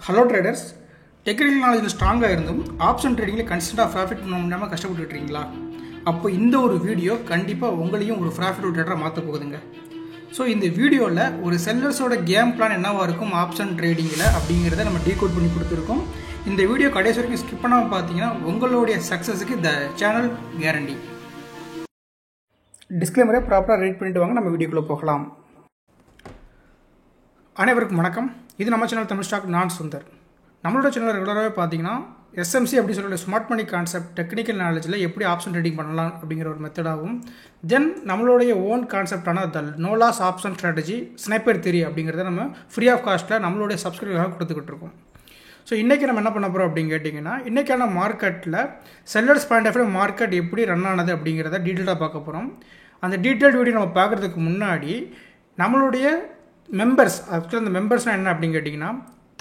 Hello traders, technical நாலேஜில் ஸ்ட்ராங்காக இருந்தும் option ட்ரேடிங்கில் கன்சிஸ்டண்டாக profit பண்ண முடியாமல் கஷ்டப்பட்டு இருக்கீங்களா? அப்போ இந்த ஒரு வீடியோ கண்டிப்பாக உங்களையும் ஒரு ப்ராஃபிட் ட்ரேடராக மாற்ற போகுதுங்க. ஸோ இந்த வீடியோவில் ஒரு செல்லர்ஸோட கேம் பிளான் என்னவாக இருக்கும் ஆப்ஷன் ட்ரேடிங்கில் அப்படிங்கிறத நம்ம டீகோட் பண்ணி கொடுத்துருக்கோம். இந்த வீடியோ கடைசி வரைக்கும் ஸ்கிப் பண்ணாமல் பார்த்தீங்கன்னா உங்களுடைய சக்ஸஸுக்கு இந்த சேனல் கேரண்டி. டிஸ்க்ளைமரை ப்ராப்பராக ரீட் பண்ணிட்டு வாங்க, நம்ம வீடியோக்குள்ளே போகலாம். அனைவருக்கும் வணக்கம். இது நம்ம சேனல் தமிழ் ஸ்டாக், நான் சுந்தர். நம்மளோட சேனல் ரெகுலராகவே பார்த்தீங்கன்னா எஸ்எம்சி அப்படி சொல்கிற ஸ்மார்ட் மணி கான்செப்ட், டெக்னிக்கல் நாலேஜில் எப்படி ஆப்ஷன் ட்ரேடிங் பண்ணலாம் அப்படிங்கிற ஒரு மெத்தடாகவும், தென் நம்மளுடைய ஓன் கான்செப்டான the no loss option strategy, sniper theory அப்படிங்கிறத நம்ம ஃப்ரீ ஆஃப் காஸ்ட்டில் நம்மளுடைய சப்ஸ்கிரைபராக கொடுத்துக்கிட்டு இருக்கோம். ஸோ இன்றைக்கி நம்ம என்ன பண்ண போகிறோம் அப்படின்னு கேட்டிங்கன்னா, இன்றைக்கான மார்க்கெட்டில் sellers point of view market எப்படி ரன் ஆனது அப்படிங்கிறத டீட்டெயிலாக பார்க்க போகிறோம். அந்த டீட்டெயில்டு வீடியோ நம்ம பார்க்குறதுக்கு முன்னாடி நம்மளுடைய மெம்பர்ஸ், ஆக்சுவலாக அந்த மெம்பர்ஸ்னால் என்ன அப்படின்னு கேட்டிங்கன்னா,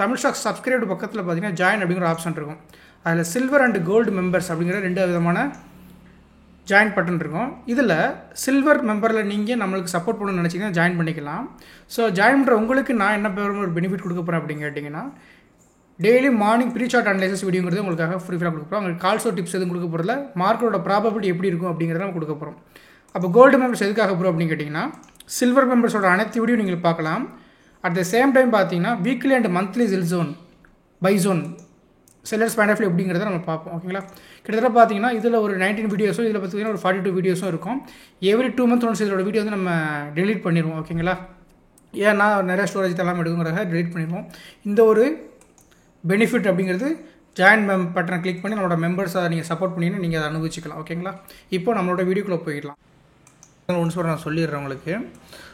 தமிழ் ஸ்டாக் சப்ஸ்கிரைப்டு பக்கத்தில் பார்த்தீங்கன்னா ஜாயின் அப்படிங்கிற ஆப்ஷன் இருக்கும். அதில் சில்வர் அண்ட் கோல்டு மெம்பர்ஸ் அப்படிங்கிற ரெண்டு விதமான ஜாயின் பட்டன் இருக்கும். இதில் சில்வர் மெம்பரில் நீங்கள் நம்மளுக்கு சப்போர்ட் பண்ணணும்னு நினச்சிங்கன்னா ஜாயின் பண்ணிக்கலாம். ஸோ ஜாயின் பண்ணுற உங்களுக்கு நான் என்ன ஒரு பெனிஃபிட் கொடுக்க போகிறேன் அப்படின்னு கேட்டிங்கன்னா, daily morning pre chart analysis வீடியோங்கிறது உங்களுக்காக ஃப்ரீயாக கொடுக்க போகிறோம். உங்களுக்கு கால்ஸோ டிப்ஸ் எதுவும் கொடுக்க போகிறதில்ல, மார்க்கெட்டோட ப்ராபபிலிட்டி எப்படி இருக்கும் அப்படிங்கிறத நம்ம கொடுக்க போகிறோம். அப்போ கோல்டு மெம்பர்ஸ் எதுக்காக போகிறோம் அப்படின்னு கேட்டிங்கன்னா, சில்வர் மெம்பர்ஸோட அனைத்து வீடியோ நீங்கள் பார்க்கலாம். அட் த சேம் டைம் பார்த்தீங்கன்னா weekly and monthly sell zone, buy zone, sellers point of view அப்படிங்கிறத நம்ம பார்ப்போம். ஓகேங்களா? கிட்டத்தட்ட பார்த்தீங்கன்னா இதில் ஒரு 19 வீடியோஸும், இதில் பார்த்தீங்கன்னா ஒரு 42 வீடியோஸும் இருக்கும். எவ்ரி 2 months ஒன்ஸ் இதோட வீடியோ வந்து நம்ம டெலீட் பண்ணிடுவோம். ஓகேங்களா? ஏன்னா நிறைய ஸ்டோரேஜ் எல்லாம் எடுக்குங்கிறத டெலீட் பண்ணிடுவோம். இந்த ஒரு பெனிஃபிட் அப்படிங்கிறது ஜாயின் பட்டனை கிளிக் பண்ணி நம்மளோட மெம்பர்ஸை நீங்கள் சப்போர்ட் பண்ணிங்கன்னா நீங்கள் அதை அனுபவிச்சிக்கலாம். ஓகேங்களா? இப்போ நம்மளோட வீடியோக்குள்ளே போயிடலாம். ஒன்ஸ் நான் சொல்லிடுறேன் உங்களுக்கு.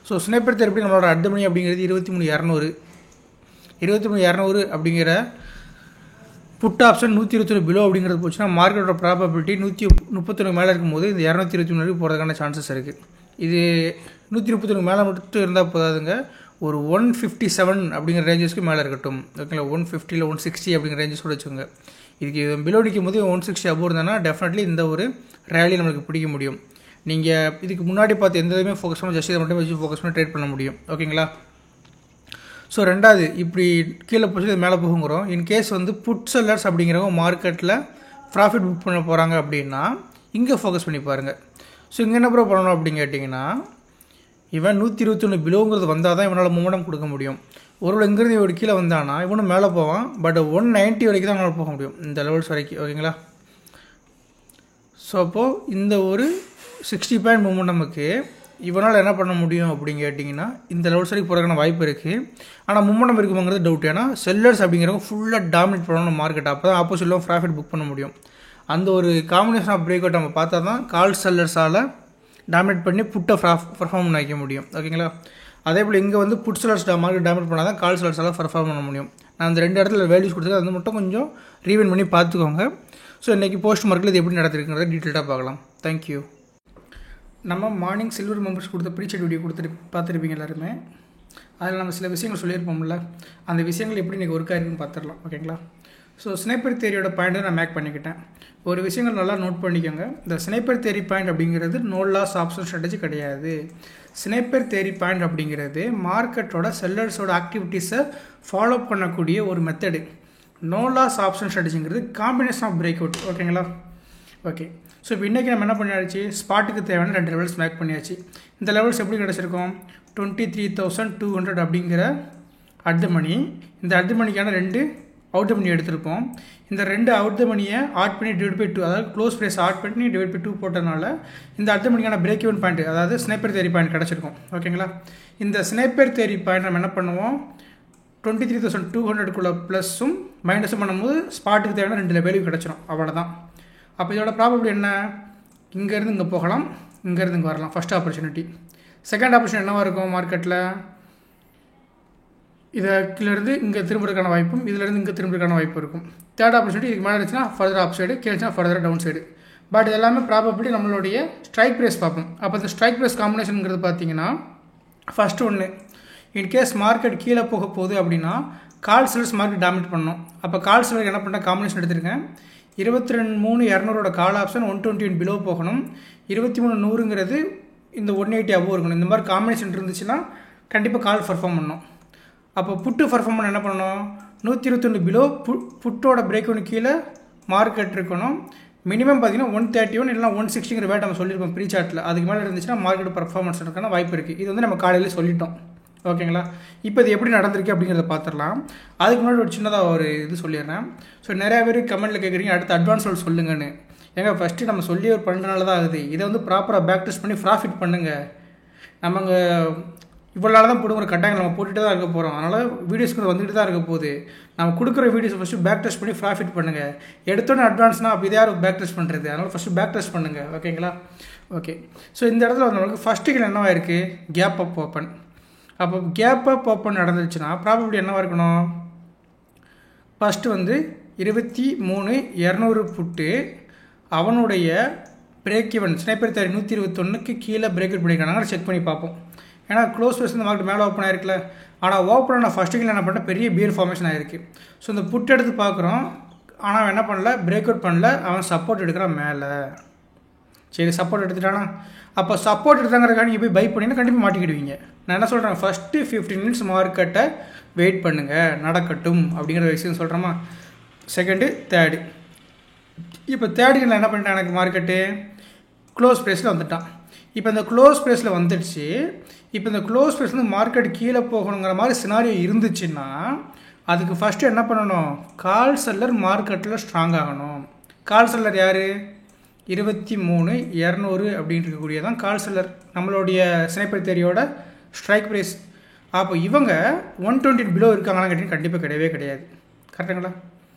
ஸோ ஸ்னைப்பர் தியரி எப்படி நம்மளோட அடுத்த மணி அப்படிங்கிறது 23,200 அப்படிங்கிற புட் ஆப்ஷன் 121 பிலோ அப்படிங்கிறது போச்சுன்னா மார்க்கெட்டோட ப்ராபபிலிட்டி 131 மேலே இருக்கும்போது இந்த 223 போகிறதுக்கான சான்சஸ் இருக்குது. இது 131 மேலே மட்டும் இருந்தால் போதாதுங்க, ஒரு 157 அப்படிங்கிற ரேஞ்சஸ்க்கு மேலே இருக்கட்டும். ஓகேங்களா? 150 இல்லை 160 அப்படிங்கிற ரேஞ்சஸ் கூட வச்சுக்கோங்க. இதுக்கு பிலோ நிற்கும் போது 160 அபோவ் இருந்தானா டெஃபினெட்லி இந்த ஒரு ரேலி நம்மளுக்கு பிடிக்க முடியும். நீங்கள் இதுக்கு முன்னாடி பார்த்து எந்த இதுவுமே ஃபோக்கஸ் பண்ணி ஜஸ்ட் இதை மட்டும் வச்சு ஃபோக்கஸ் பண்ணி ட்ரேட் பண்ண முடியும். ஓகேங்களா? ஸோ ரெண்டாவது, இப்படி கீழே போச்சு இது மேலே போகுங்கிறோம். இன்கேஸ் வந்து புட் செல்லர்ஸ் அப்படிங்கிறவங்க மார்க்கெட்டில் ப்ராஃபிட் புக் பண்ண போகிறாங்க அப்படின்னா இங்கே ஃபோக்கஸ் பண்ணி பாருங்கள். ஸோ இங்கே என்ன ப்ரோ பண்ணணும் அப்படின்னு கேட்டிங்கன்னா, இவன் 121 பிலோங்கிறது வந்தால் தான் இவனால் மூமெண்டம் கொடுக்க முடியும். ஒருவேளை இங்கேருந்து இவன் கீழே வந்தானா இவனும் மேலே போவான், பட் 190 வரைக்கும் தான் அவனால் போக முடியும், இந்த லெவல்ஸ் வரைக்கும். ஓகேங்களா? ஸோ அப்போது இந்த ஒரு 60 பாயிண்ட் மூமெண்டமுக்கு இவனால் என்ன பண்ண முடியும் அப்படின்னு கேட்டிங்கன்னா, இந்த லெவல்ஸ் வரைக்கும் போகிறதுக்கான வாய்ப்பு இருக்குது. ஆனால் மூமெண்டம் இருக்குமாங்கிறது டவுட். ஏன்னா செல்லர்ஸ் அப்படிங்கிறவங்க ஃபுல்லாக டாமினேட் பண்ணணும் மார்க்கெட். அப்போ தான் ஆப்போசிட்டில் ப்ராஃபிட் புக் பண்ண முடியும். அந்த ஒரு காம்பினேஷன் ஆஃப் பிரேக் அவுட் நம்ம பார்த்தா தான் கால் செல்லர்ஸால் டாமினேட் பண்ணி புட்டை பர்ஃபார்ம் பண்ண வைக்க முடியும். ஓகேங்களா? அதே போல் இங்கே வந்து புட் செல்லர்ஸ் மார்க்கெட் டாமினேட் பண்ணால் தான் கால் செல்லர்ஸால் பர்ஃபார்ம் பண்ண முடியும். நான் அந்த ரெண்டு இடத்துல வேல்யூஸ் கொடுத்தது அது மட்டும் கொஞ்சம் ரீவைண்ட் பண்ணி பார்த்துக்கோங்க. ஸோ இன்றைக்கி போஸ்ட் மார்க்கெட்டில் இது எப்படி நடத்திருக்குங்கிறத டீட்டெயிலாக பார்க்கலாம். தேங்க்யூ. நம்ம மார்னிங் சில்வர் மெம்பர்ஸ் கொடுத்த ப்ரீசெட் வீடியோ பார்த்துருப்பீங்க எல்லாருமே. அதில் நம்ம சில விஷயங்கள் சொல்லியிருப்போம்ல, அந்த விஷயங்கள் எப்படி இன்றைக்கி ஒர்க் ஆகிருக்குன்னு பார்த்துடலாம். ஓகேங்களா? ஸோ ஸ்னைப்பர் தியரியோட பாயிண்ட்டை நான் மேக் பண்ணிக்கிட்டேன். ஒரு விஷயங்கள் நல்லா நோட் பண்ணிக்கோங்க. இந்த ஸ்னைப்பர் தியரி பாயிண்ட் அப்படிங்கிறது நோ லாஸ் ஆப்ஷன் ஸ்ட்ராட்டஜி கிடையாது. ஸ்னைப்பர் தியரி பாயிண்ட் அப்படிங்கிறது மார்க்கெட்டோட செல்லர்ஸோட ஆக்டிவிட்டீஸை ஃபாலோ பண்ணக்கூடிய ஒரு மெத்தடு. நோ லாஸ் ஆப்ஷன் ஸ்ட்ராட்டஜிங்கிறது காம்பினேஷன் ஆஃப் பிரேக் அவுட். ஓகேங்களா? ஓகே. ஸோ இப்போ இன்றைக்கி நம்ம என்ன பண்ணியாச்சு, ஸ்பாட்டுக்கு தேவையான 2 லெவல்ஸ் மேக் பண்ணியாச்சு. இந்த லெவல்ஸ் எப்படி கிடச்சிருக்கோம், 23,200 அப்படிங்கிற அட் த மணி. இந்த அட் த மணிக்கான 2 அவுட் த மணி எடுத்திருப்போம். இந்த 2 அவுட் த மணியை ஆட் பண்ணி டிவைட் பை 2, அதாவது க்ளோஸ் ப்ரைஸ் ஆட் பண்ணி டிவைட் பை 2 போட்டதுனால இந்த அட் த மணிக்கான பிரேக் ஈவன் பாயிண்ட், அதாவது ஸ்னைப்பர் தியரி பாயிண்ட் கிடச்சிருக்கும். ஓகேங்களா? இந்த ஸ்னைப்பர் தியரி பாயிண்ட் நம்ம என்ன பண்ணுவோம், 23,200க்குள்ளே ப்ளஸும் மைனஸும் பண்ணும்போது ஸ்பாட்டுக்கு தேவையான 2 வேல்யூ கிடச்சிரும். அவ்வளோதான். அப்போ இதோட ப்ராபபிலிட்டி என்ன, இங்கேருந்து இங்கே போகலாம், இங்கேருந்து இங்கே வரலாம். First opportunity. செகண்ட் ஆப்பர்ச்சுனிட்டி என்னவாக இருக்கும் மார்க்கெட்டில், இதிலேருந்து இங்கே திரும்புறதுக்கான வாய்ப்பும் இதிலேருந்து இங்கே திரும்புறதுக்கான வாய்ப்பு இருக்கும். தேர்ட் ஆப்பர்ச்சுனிட்டி இதுக்கு மேலே இருந்துச்சுன்னா ஃபர்தர் அப் சைடு, கீழ்ச்சுன்னா ஃபர்தர் டவுன் சைடு. பட் இது எல்லாமே ப்ராபபிலிட்டி நம்மளுடைய ஸ்ட்ரைக் ப்ரைஸ் பார்ப்போம். அப்போ இந்த ஸ்ட்ரைக் ப்ரைஸ் காம்பினேஷனுங்கிறது பார்த்தீங்கன்னா, ஃபஸ்ட்டு ஒன்று, இன்கேஸ் மார்க்கெட் கீழே போக போகுது அப்படின்னா கால் செல்லர்ஸ் மார்க்கெட் டாமினேட் பண்ணணும். அப்போ கால் செல்லருக்கு என்ன பண்ணால் காம்பினேஷன் எடுத்திருக்கேன். 23,200 கால் ஆப்ஷன் 121 பிலோ போகணும். 23,100ங்கிறது இந்த 180 அபோவ் இருக்கணும். இந்த மாதிரி காம்பினேஷன் இருந்துச்சுன்னா கண்டிப்பாக கால் பர்ஃபார்ம் பண்ணணும். அப்போ புட்டு பர்ஃபார்ம் பண்ண என்ன பண்ணணும், 121 பிலோ புட்டோட பிரேக் ஒன்று கீழே மார்க்கெட் இருக்கணும். மினிமம் பார்த்தீங்கன்னா 131 இல்லைனா 160ங்கிற வேட் நம்ம சொல்லியிருப்போம் ப்ரீ சார்ட்டில். அதுக்கு மேலே இருந்துச்சுன்னா மார்க்கெட் பர்ஃபார்மன்ஸ் இருக்கான வாய்ப்பு இருக்குது. இது வந்து நம்ம காலையில் சொல்லிட்டோம். ஓகேங்களா? இப்போ இது எப்படி நடந்திருக்கு அப்படிங்கிறத பார்த்துடலாம். அதுக்கு முன்னாடி ஒரு சின்னதாக ஒரு இது சொல்லிடுறேன். ஸோ நிறையா பேர் கமெண்ட்டில் கேட்குறீங்க அடுத்து அட்வான்ஸ் லெவல் சொல்லுங்கன்னு. ஏங்க ஃபஸ்ட்டு நம்ம சொல்லி ஒரு 12 நாள் தான் ஆகுது. இதை வந்து ப்ராப்பராக பேக் டெஸ்ட் பண்ணி ப்ராஃபிட் பண்ணுங்கள். நம்ம அங்கே இவ்வளோ நாள் தான் போடுங்கிற கட்டாயம் நம்ம போட்டுகிட்டே தான் இருக்க போகிறோம். அதனால் வீடியோஸ்க்கு வந்துட்டு தான் இருக்க போகுது. நம்ம கொடுக்குற வீடியோஸ் ஃபஸ்ட்டு பேக் டெஸ்ட் பண்ணி ப்ராஃபிட் பண்ணுங்கள். எடுத்தோன்னே அட்வான்ஸ்னால் அப்படி யாரும் பேக் டெஸ்ட் பண்ணுறது. அதனால் ஃபஸ்ட்டு பேக் டெஸ்ட் பண்ணுங்கள். ஓகேங்களா? ஓகே. ஸோ இந்த இடத்துல நம்மளுக்கு ஃபஸ்ட்டு கீழே என்னவா இருக்குது? Gap up open. அப்போ கேப் அப் ஓப்பன் நடந்துச்சுன்னா ப்ராபபிலிட்டி என்னவாக இருக்கணும்? ஃபஸ்ட்டு வந்து 23,200 புட்டு அவனுடைய பிரேக் ஈவன் ஸ்னைப்பர் தேரி 121க்கு கீழே பிரேக் அவுட் பண்ணிக்கிறாங்க. செக் பண்ணி பார்ப்போம். ஏன்னா க்ளோஸ் ப்ரைஸ் இந்த மார்க்கெட் மேலே ஓப்பன் ஆகிருக்குல்ல. ஆனால் ஓப்பன் நான் ஃபஸ்ட்டு கீழே என்ன பண்ணேன்? பெரிய பியர் ஃபார்மேஷன் ஆகிருக்கு. ஸோ இந்த புட் எடுத்து பார்க்குறோம். ஆனால் அவன் என்ன பண்ணல? பிரேக் அவுட் பண்ணல. அவன் சப்போர்ட் எடுக்கிறான் மேலே. சரி, சப்போர்ட் எடுத்துட்டானா? அப்போ சப்போர்ட் எடுத்தாங்கிறதுக்காக நீங்கள் போய் பை பண்ணிங்கன்னா கண்டிப்பாக மாட்டிக்கிடுவீங்க. நான் என்ன சொல்கிறேன்? ஃபஸ்ட்டு 15 மினிட்ஸ் மார்க்கெட்டை வெயிட் பண்ணுங்கள், நடக்கட்டும் அப்படிங்கிற விஷயம் சொல்கிறோமா? Second, third. இப்போ தேர்டுக்கு என்ன பண்ணிட்டேன்? எனக்கு மார்க்கெட்டு க்ளோஸ் ப்ரைஸில் வந்துட்டான். இப்போ இந்த க்ளோஸ் ப்ரைஸில் வந்துடுச்சு. இப்போ இந்த க்ளோஸ் ப்ரைஸ் வந்து மார்க்கெட் கீழே போகணுங்கிற மாதிரி சினாரியோ இருந்துச்சுன்னா அதுக்கு ஃபஸ்ட்டு என்ன பண்ணணும்? கால் செல்லர் மார்க்கெட்டில் ஸ்ட்ராங் ஆகணும். கால் செல்லர் யார்? 23,200 அப்படின்னு இருக்கக்கூடியதான் கால் செல்லர். நம்மளுடைய ஸ்னைப்பர் தேரியோட ஸ்ட்ரைக் ப்ரைஸ். அப்போ இவங்க 120 பிலோ இருக்காங்களான்னு கேட்டிங்கன்னா கண்டிப்பாக கிடையவே கிடையாது. கரெக்டுங்களா?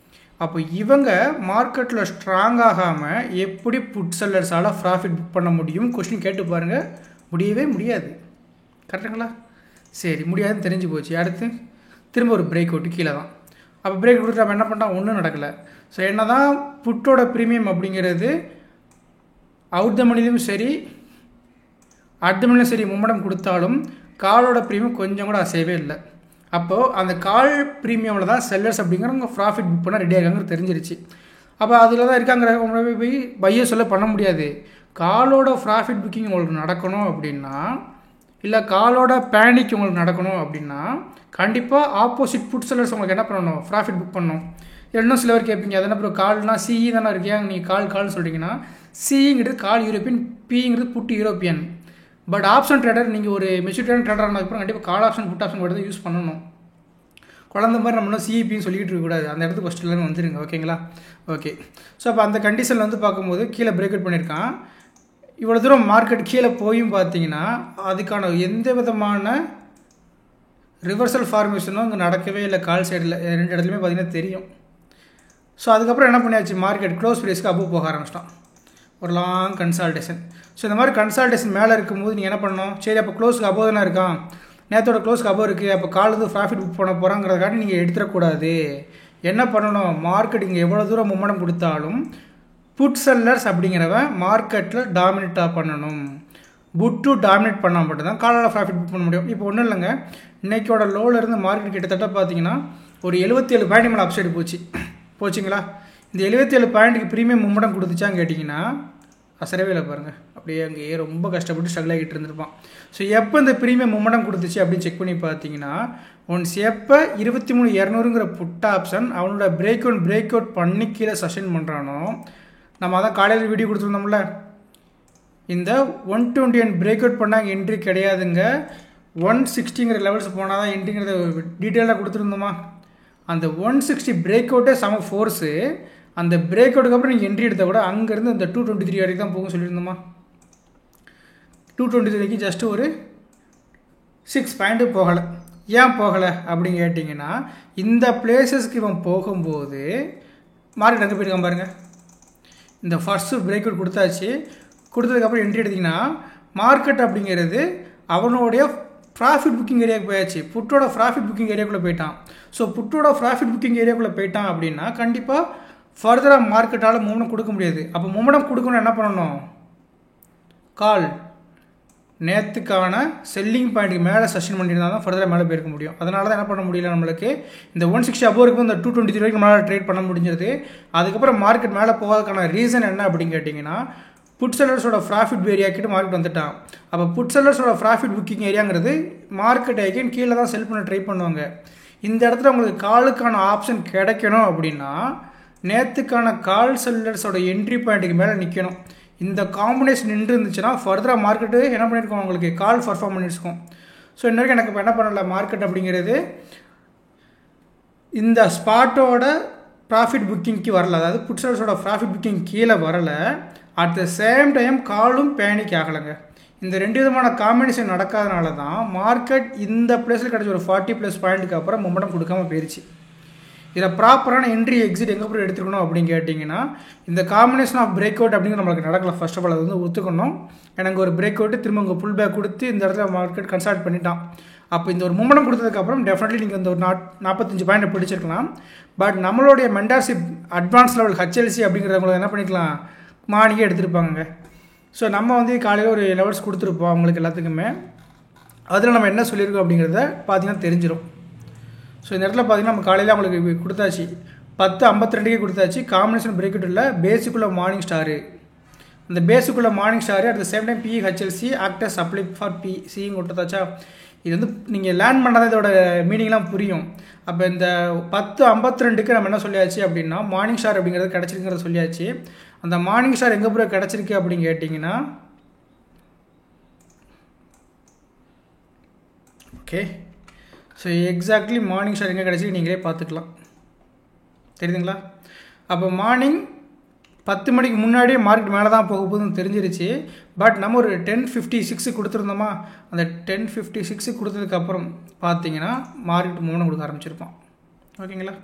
அப்போ இவங்க மார்க்கெட்டில் ஸ்ட்ராங் ஆகாமல் எப்படி புட் செல்லர்ஸால் ப்ராஃபிட் புக் பண்ண முடியும்? கொஸ்டின் கேட்டு பாருங்கள். முடியவே முடியாது. கரெக்டுங்களா? சரி, முடியாதுன்னு தெரிஞ்சு போச்சு. அடுத்து திரும்ப ஒரு பிரேக் அவுட்டு கீழே தான். அப்போ பிரேக் அவுட் நம்ம என்ன பண்ணால் ஒன்றும் நடக்கலை. ஸோ என்ன தான் புட்டோட ப்ரீமியம் அப்படிங்கிறது அவுட் த மணிலையும் சரி அட் த மணிலையும் சரி மும்மடம் கொடுத்தாலும் காலோட ப்ரீமியம் கொஞ்சம் கூட அசையவே இல்லை. அப்போது அந்த கால் ப்ரீமியமில் தான் செல்லர்ஸ் அப்படிங்கிறவங்க ப்ராஃபிட் புக் பண்ண ரெடியாக இருக்காங்க தெரிஞ்சிருச்சு. அப்போ அதில் தான் இருக்காங்கிற போய் பைய சொல்ல பண்ண முடியாது. காலோட ப்ராஃபிட் புக்கிங் உங்களுக்கு நடக்கணும் அப்படின்னா, இல்லை காலோட பேனிக் உங்களுக்கு நடக்கணும் அப்படின்னா கண்டிப்பாக ஆப்போசிட் புட் செல்லர்ஸ் உங்களுக்கு என்ன பண்ணணும்? ப்ராஃபிட் புக் பண்ணணும். இன்னும் சில பேர் கேட்பீங்க, அது என்ன அப்புறம் கால்னா சிஇ தானே இருக்கியா, நீங்கள் கால்னு சொல்கிறீங்கன்னா சிங்கிறது கால் யூரோப்பியன், பிங்கிறது put European. But option trader நீங்கள் ஒரு மெச்சூரிட்டியான ட்ரேடர் ஆனதுக்கப்புறம் கண்டிப்பாக கால் ஆப்ஷன் புட் ஆப்ஷன் கூட தான் யூஸ் பண்ணணும். குழந்த மாதிரி நம்மளும் சிஇபின்னு சொல்லிக்கிட்டு இருக்கக்கூடாது. அந்த இடத்துக்கு ஃபஸ்ட்டு எல்லாமே வந்துடுங்க. ஓகேங்களா? ஓகே. ஸோ அப்போ அந்த கண்டிஷனில் வந்து பார்க்கும்போது கீழே பிரேக் அவுட் பண்ணியிருக்கான். இவ்வளோ தூரம் மார்க்கெட் கீழே போயும் பார்த்தீங்கன்னா அதுக்கான எந்த விதமான ரிவர்சல் ஃபார்மேஷனும் இங்கே நடக்கவே இல்லை. கால் சைடில் 2 இடத்துலையுமே பார்த்தீங்கன்னா தெரியும். ஸோ அதுக்கப்புறம் என்ன பண்ணியாச்சு? மார்க்கெட் க்ளோஸ் ப்ரைஸ்க்கு அபோவ் போக ஆரம்பிச்சிட்டான். ஒரு லாங் கன்சால்டேஷன். ஸோ இந்த மாதிரி கன்சால்டேஷன் மேலே இருக்கும்போது நீங்கள் என்ன பண்ணணும்? சரி, அப்போ க்ளோஸ்க்கு அபோவ் தானே இருக்கான், நேற்றோட க்ளோஸ்க்கு அபோவ் இருக்குது, அப்போ கால் வந்து ப்ராஃபிட் புக் பண்ண போகிறாங்கிறதுக்காட்டி நீங்கள் எடுத்துடக்கூடாது. என்ன பண்ணணும்? மார்க்கெட் இங்கே எவ்வளோ தூரம் மும்மடம் கொடுத்தாலும் புட் செல்லர்ஸ் அப்படிங்கிறவன் மார்க்கெட்டில் டாமினேட்டாக பண்ணணும். புட் டு டாமினேட் பண்ணால் மட்டும்தான் காலால் ப்ராஃபிட் புக் பண்ண முடியும். இப்போ ஒன்றும் இல்லைங்க, இன்றைக்கோட லோவிலேருந்து மார்க்கெட் கிட்டத்தட்ட பார்த்தீங்கன்னா ஒரு 77 பாயிண்ட் மேலே அப்சைடு போச்சுங்களா? இந்த 77 பாயிண்ட்டுக்கு ப்ரீமியம் மும்மடம் கொடுத்துச்சான்னு கேட்டிங்கன்னா அசரவே இல்லை பாருங்கள். அப்படியே அங்கேயே ரொம்ப கஷ்டப்பட்டு ஸ்ட்ரகிள் ஆகிட்டு இருந்திருப்பான். ஸோ எப்போ இந்த ப்ரீமியம் மும்மடம் கொடுத்துச்சு அப்படின்னு செக் பண்ணி பார்த்தீங்கன்னா ஒன்ஸ் எப்போ 23,200ங்கிற புட் ஆப்ஷன் அவனோட பிரேக் அவுட் பண்ணி கீழே சஸ்டெயின் பண்ணுறானோ, நம்ம அதான் காலையில் வீடியோ கொடுத்துருந்தோம்ல, இந்த 121 பிரேக் அவுட் பண்ணாங்க என்ட்ரி கிடையாதுங்க, 160ங்கிற லெவல்ஸ் போனால் தான் என்ட்ரிங்கிறத டீட்டெயிலாக கொடுத்துருந்தோமா? அந்த 160 பிரேக் அவுட்டே செம ஃபோர்ஸு. அந்த பிரேக் அவுட்டுக்கு அப்புறம் நீங்கள் என்ட்ரி எடுத்தால் கூட அங்கேருந்து அந்த 223 வரைக்கும் தான் போகும் சொல்லியிருந்தோமா? 223க்கு ஜஸ்ட்டு ஒரு 6 பாயிண்ட்டு போகலை. ஏன் போகலை அப்படின்னு கேட்டிங்கன்னா இந்த பிளேசஸ்க்கு இவன் போகும்போது மார்க்கெட் எங்கே போயிருக்கான் பாருங்கள். இந்த ஃபஸ்ட்டு பிரேக் அவுட் கொடுத்தாச்சு. கொடுத்ததுக்கப்புறம் என்ட்ரி எடுத்திங்கன்னா மார்க்கெட் அப்படிங்கிறது அவனுடைய ப்ராஃபிட் புக்கிங் ஏரியாவுக்கு போயாச்சு. புட்டோட ப்ராஃபிட் புக்கிங் ஏரியாவுக்குள்ளே போயிட்டான். ஸோ புட்டோட ப்ராஃபிட் புக்கிங் ஏரியாவுக்குள்ளே போயிட்டான் அப்படின்னா கண்டிப்பாக ஃபர்தராக மார்க்கெட்டால் மூமெண்ட் கொடுக்க முடியாது. அப்போ மூமெண்ட் கொடுக்கணும் என்ன பண்ணணும்? கால் நேற்றுக்கான செல்லிங் பாயிண்ட்டுக்கு மேலே சஸ்டெயின் பண்ணியிருந்தால் தான் ஃபர்தராக மேலே போயிருக்க முடியும். அதனால தான் என்ன பண்ண முடியல நம்மளுக்கு, இந்த 160 அபோவ் இருக்கும் இந்த 223 வரைக்கும் நம்மளால் ட்ரேட் பண்ண முடிஞ்சது. அதுக்கப்புறம் மார்க்கெட் மேலே போகிறதுக்கான ரீசன் என்ன அப்படின்னு கேட்டிங்கன்னா புட் செல்லர்ஸோட ப்ராஃபிட் ஏரியா கிட்ட மார்க்கெட் வந்துட்டான். அப்போ புட் செல்லர்ஸோட ப்ராஃபிட் புக்கிங் ஏரியாங்கிறது மார்க்கெட் ஐக்கன் கீழே தான் செல் பண்ண ட்ரை பண்ணுவாங்க. இந்த இடத்துல உங்களுக்கு காலுக்கான ஆப்ஷன் கிடைக்கணும் அப்படின்னா நேற்றுக்கான கால் செல்லர்ஸோட என்ட்ரி பாயிண்ட்டுக்கு மேலே நிற்கணும். இந்த காம்பினேஷன் நின்று இருந்துச்சுன்னா ஃபர்தராக மார்க்கெட்டு என்ன பண்ணியிருக்கோம், உங்களுக்கு கால் பர்ஃபார்ம் பண்ணியிருக்கோம். ஸோ இன்ன வரைக்கும் எனக்கு இப்போ என்ன பண்ணல, மார்க்கெட் அப்படிங்கிறது இந்த ஸ்பாட்டோட ப்ராஃபிட் புக்கிங்க்கு வரல, அதாவது புட்ஸோட ப்ராஃபிட் புக்கிங் கீழே வரலை. அட் த சேம் டைம் காலும் பேனிக் ஆகலைங்க. இந்த ரெண்டு விதமான காம்பினேஷன் நடக்காதனால தான் மார்க்கெட் இந்த பிளேஸில் கிடச்ச ஒரு 40+ பாயிண்ட்டுக்கு அப்புறம் மொமெண்டம் கொடுக்காம போயிடுச்சு. இதில் ப்ராப்பரான என்ட்ரி எக்ஸிட் எங்கே போய் எடுத்துக்கணும் அப்படின்னு கேட்டிங்கன்னா, இந்த காம்பினேஷன் ஆஃப் பிரேக் அவுட் அப்படிங்கிற நம்மளுக்கு நடக்கல. ஃபர்ஸ்ட் ஆஃப் ஆல் அது வந்து ஒத்துக்கணும். எனக்கு ஒரு பிரேக் அவுட்டு திரும்ப உங்கள் புல் பேக் கொடுத்து இந்த இடத்துல மார்க்கெட் கன்சல்ட் பண்ணிட்டான். அப்போ இந்த ஒரு மொமெண்டம் கொடுத்ததுக்கப்புறம் டெஃபினெட்லி நீங்கள் இந்த ஒரு 45 பாயிண்ட் பிடிச்சிருக்கலாம். பட் நம்மளுடைய மென்டார்ஷிப் அட்வான்ஸ் லெவல் HLC அப்படிங்கிறவங்களை என்ன பண்ணிக்கலாம், மார்னிங்கே எடுத்துருப்பாங்க. ஸோ நம்ம வந்து காலையில் ஒரு லெவல்ஸ் கொடுத்துருப்போம் அவங்களுக்கு எல்லாத்துக்குமே. அதில் நம்ம என்ன சொல்லியிருக்கோம் அப்படிங்கிறத பார்த்தீங்கன்னா தெரிஞ்சிடும். ஸோ இந்த இடத்துல பார்த்தீங்கன்னா நம்ம காலையில் அவங்களுக்கு கொடுத்தாச்சு 10:52 கொடுத்தாச்சு. காம்பினேஷன் பிரேக் அவுட் இல்லை, பேஸுக்குள்ள மார்னிங் ஸ்டாரு. அந்த பேஸுக்குள்ள morning star at the same time PE HLC actor supply for சியும் கொடுத்தாச்சா. இது வந்து நீங்கள் லேர்ன் பண்ணாதான் இதோட மீனிங்லாம் புரியும். அப்போ இந்த 10:52 நம்ம என்ன சொல்லியாச்சு அப்படின்னா மார்னிங் ஸ்டார் அப்படிங்கிறது கிடச்சிருக்கிறத சொல்லியாச்சு. அந்த மார்னிங் ஸ்டார் எங்கே பூரா கிடச்சிருக்கு அப்படின்னு கேட்டிங்கன்னா, okay so exactly morning star எங்கே கிடச்சிருக்கு நீங்களே பார்த்துக்கலாம், தெரியுதுங்களா. அப்போ மார்னிங் 10 மணிக்கு முன்னாடியே மார்க்கெட் மேலே தான் போக போகுதுன்னு தெரிஞ்சிருச்சு. பட் நம்ம ஒரு 10:56 கொடுத்துருந்தோமா, அந்த 10:56 கொடுத்ததுக்கப்புறம் பார்த்தீங்கன்னா மார்க்கெட் மூணு கொடுக்க ஆரம்பிச்சிருப்போம். ஓகேங்களா.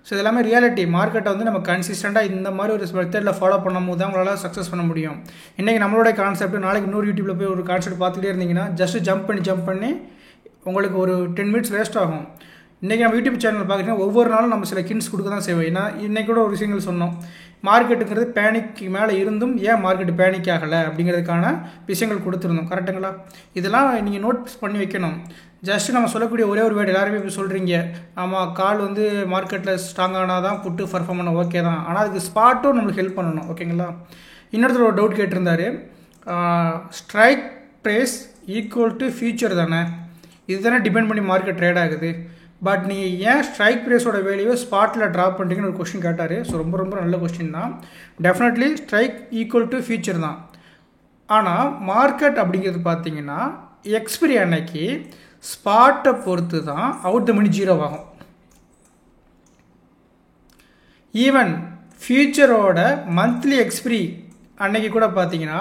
ஸோ இது எல்லாமே ரியாலிட்டி. மார்க்கெட்டை வந்து நம்ம கன்சிஸ்டண்ட்டாக இந்த மாதிரி ஒரு மெத்தடில் ஃபாலோ பண்ணும்போது தான் உங்களால் சக்ஸஸ் பண்ண முடியும். இன்றைக்கி நம்மளோட கான்செப்ட், நாளைக்கு இன்னொரு யூடியூப்பில் போய் ஒரு கான்செப்ட் பார்த்துக்கிட்டே இருந்தீங்கன்னா ஜஸ்ட் ஜம்ப் பண்ணி உங்களுக்கு ஒரு 10 மினிட்ஸ் வேஸ்ட் ஆகும். இன்றைக்கி நம்ம யூடியூப் சேனல் பார்க்குறீங்கன்னா ஒவ்வொரு நாளும் நம்ம சில கிண்ட்ஸ் கொடுக்க தான் செய்வோம். ஏன்னா இன்றைக்கி கூட ஒரு விஷயங்கள் சொன்னோம், மார்க்கெட்டுங்கிறது பேனிக்கு மேலே இருந்தும் ஏன் மார்க்கெட் பேனிக் ஆகலை அப்படிங்கிறதுக்கான விஷயங்கள் கொடுத்துருந்தோம். கரெக்டுங்களா. இதெல்லாம் நீங்கள் நோட்ஸ் பண்ணி வைக்கணும். ஜஸ்ட் நம்ம சொல்லக்கூடிய ஒரே ஒரு வேர்டு எல்லாருமே இப்போ சொல்கிறீங்க, ஆமாம் கால் வந்து மார்க்கெட்டில் ஸ்ட்ராங் ஆனால் தான் புட்டு பர்ஃபார்ம் பண்ண ஓகே தான், ஆனால் அதுக்கு ஸ்பாட்டும் நம்மளுக்கு ஹெல்ப் பண்ணணும். ஓகேங்களா. இன்னொருத்தர் ஒரு டவுட் கேட்டிருந்தார், strike price equal to future தானே, இது தானே டிபெண்ட் பண்ணி மார்க்கெட் ட்ரேட் ஆகுது. பட் நீங்கள் ஏன் ஸ்ட்ரைக் ப்ரைஸோட வேல்யூவை ஸ்பாட்டில் ட்ராப் பண்ணுறீங்கன்னு ஒரு கொஸ்டின் கேட்டார். ஸோ ரொம்ப ரொம்ப நல்ல கொஸ்டின் தான். Definitely strike equal to future தான். ஆனால் மார்க்கெட் அப்படிங்கிறது பார்த்தீங்கன்னா எக்ஸ்பிரி அன்னைக்கு ஸ்பாட்டை பொறுத்து தான் அவுட் த மணி 0 ஆகும். ஈவன் ஃபியூச்சரோட மந்த்லி எக்ஸ்பிரி அன்னைக்கு கூட பார்த்தீங்கன்னா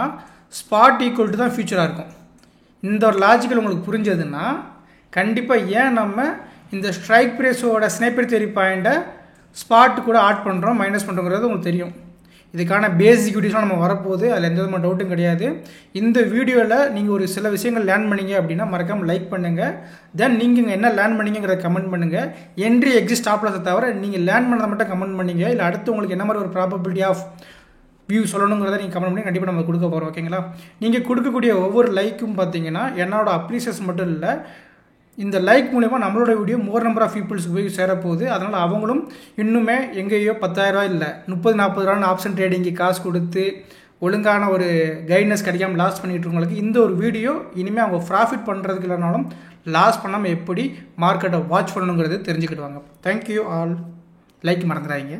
ஸ்பாட் ஈக்குவல் டு தான் ஃபியூச்சராக இருக்கும். இந்த ஒரு லாஜிக்கல் உங்களுக்கு புரிஞ்சதுன்னா கண்டிப்பாக ஏன் நம்ம இந்த ஸ்ட்ரைக் ப்ரைஸோட ஸ்னைப்பர் தியரி பாயிண்ட்டை ஸ்பாட் கூட ஆட் பண்ணுறோம் மைனஸ் பண்ணுறோங்கிறது உங்களுக்கு தெரியும். இதுக்கான பேசிக் வீடியோஸ்லாம் நம்ம வரப்போகுது, அதில் எந்த விதமான டவுட்டும் கிடையாது. இந்த வீடியோவில் நீங்கள் ஒரு சில விஷயங்கள் லேர்ன் பண்ணிங்க அப்படின்னா மறக்காமல் லைக் பண்ணுங்கள். தென் நீங்கள் என்ன லேர்ன் பண்ணிங்கிறத கமெண்ட் பண்ணுங்கள். என்ட்ரி எக்ஸிட் ஸ்டாப் லாஸை தவிர நீங்கள் லேர்ன் பண்ணதை மட்டும் கமெண்ட் பண்ணிங்க. இல்லை அடுத்து உங்களுக்கு என்ன மாதிரி ஒரு ப்ராபபிலிட்டி ஆஃப் வியூ சொல்லணுங்கிறத நீங்கள் கமெண்ட் பண்ணி கண்டிப்பாக நம்ம கொடுக்க போகிறோம். ஓகேங்களா. நீங்கள் கொடுக்கக்கூடிய ஒவ்வொரு லைக்கும் பார்த்தீங்கன்னா என்னோட அப்ரிசியேஷன் மட்டும் இல்லை, இந்த லைக் மூலிமா நம்மளோட வீடியோ மோர் நம்பர் ஆஃப் பீப்புள்ஸுக்கு போய் சேரப்போகுது. அதனால் அவங்களும் இன்னுமே எங்கேயோ 10,000 இல்லை 30-40 ரூபான்னு ஆப்ஷன் ட்ரேடிங்கு காசு கொடுத்து ஒழுங்கான ஒரு கைட்னஸ் கிடைக்காமல் லாஸ் பண்ணிட்டு இருக்கவங்களுக்கு இந்த ஒரு வீடியோ இனிமேல் அவங்க ப்ராஃபிட் பண்ணுறதுக்கு இல்லைனாலும் லாஸ் பண்ணாமல் எப்படி மார்க்கெட்டை வாட்ச் பண்ணணுங்கிறது தெரிஞ்சுக்கிடுவாங்க. Thank you all. லைக் மறந்துடாதீங்க.